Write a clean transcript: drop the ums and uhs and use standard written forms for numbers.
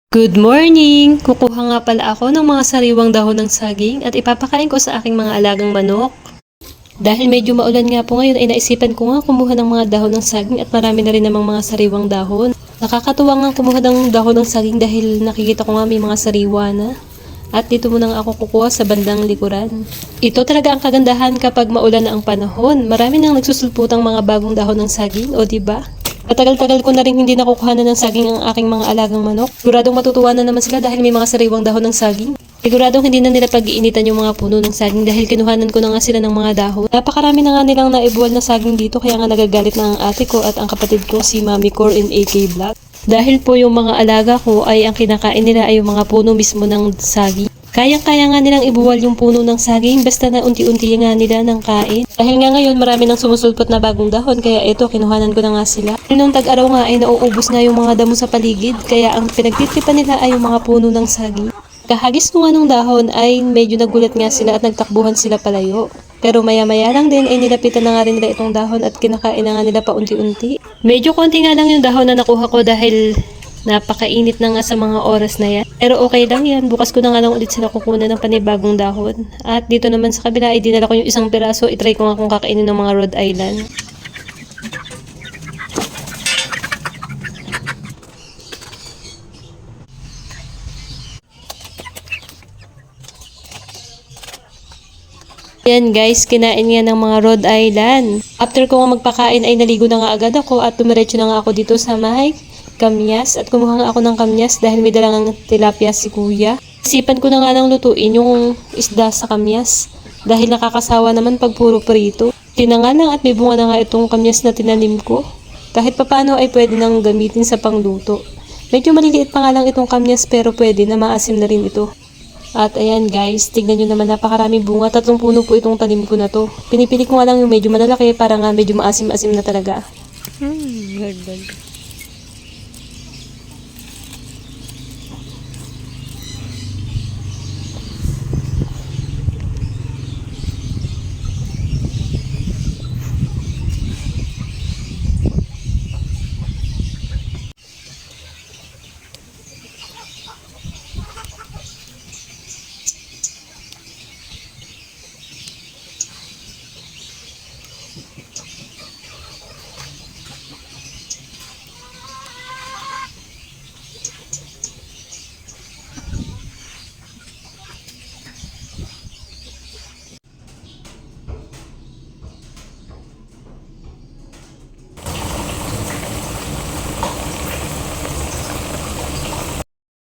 Good morning! Kukuha nga pala ako ng mga sariwang dahon ng saging at ipapakain ko sa aking mga alagang manok. Dahil medyo maulan nga po ngayon ay naisipan ko nga kumuha ng mga dahon ng saging at marami na rin namang mga sariwang dahon. Nakakatuwa nga kumuha ng dahon ng saging dahil nakikita ko nga may mga sariwa na. At dito muna nga ako kukuha sa bandang likuran. Ito talaga ang kagandahan kapag maulan na ang panahon. Marami nang nagsusulputang mga bagong dahon ng saging, o diba? Matagal-tagal ko na rin hindi nakukuhanan ng saging ang aking mga alagang manok. Siguradong matutuwa na naman sila dahil may mga sariwang dahon ng saging. Siguradong hindi na nila pag-iinitan yung mga puno ng saging dahil kinuhanan ko na nga sila ng mga dahon. Napakarami na nga nilang naibuwal na saging dito kaya nga nagagalit na ang ate ko at ang kapatid ko si Mami Cor in AK Vlog. Dahil po yung mga alaga ko ay ang kinakain nila ay yung mga puno mismo ng saging. Kayang-kaya nga nilang ibuwal yung puno ng saging basta na unti-unti nga nila ng kain. Dahil nga ngayon marami nang sumusulpot na bagong dahon kaya ito kinuhanan ko na nga sila. Nung tag-araw nga ay nauubos na yung mga damo sa paligid kaya ang pinagtitripan nila ay yung mga puno ng saging. Kahagis ko nga nung dahon ay medyo nagulat nga sila at nagtakbuhan sila palayo. Pero maya-maya lang din ay nilapitan na nga rin nila itong dahon at kinakain na nga nila pa unti-unti. Medyo konti nga lang yung dahon na nakuha ko dahil napakainit na nga sa mga oras na yan. Pero okay lang yan. Bukas ko na nga lang ulit sila kukunan ng panibagong dahon. At dito naman sa kabila ay dinala ko yung isang piraso. Itry ko nga kung kakainin ng mga Rhode Island. Yan guys, kinain nga ng mga Rhode Island. After ko nga magpakain ay naligo na nga agad ako at tumiretso na nga ako dito sa may kamyas at kumuha nga ako ng kamyas dahil may dalang tilapia si kuya. Isipan ko na nga nang lutuin yung isda sa kamyas dahil nakakasawa naman pag puro prito. Tinanga lang at may bunga na nga itong kamyas na tinanim ko. Kahit papano ay pwede nang gamitin sa pangluto. Medyo maliliit pa nga lang itong kamyas pero pwede na maasim na rin ito. At ayan guys, tignan nyo naman napakaraming bunga. 3 puno po itong tanim ko na to. Pinipili ko nga lang yung medyo malalaki para nga medyo maasim-asim na talaga. Good.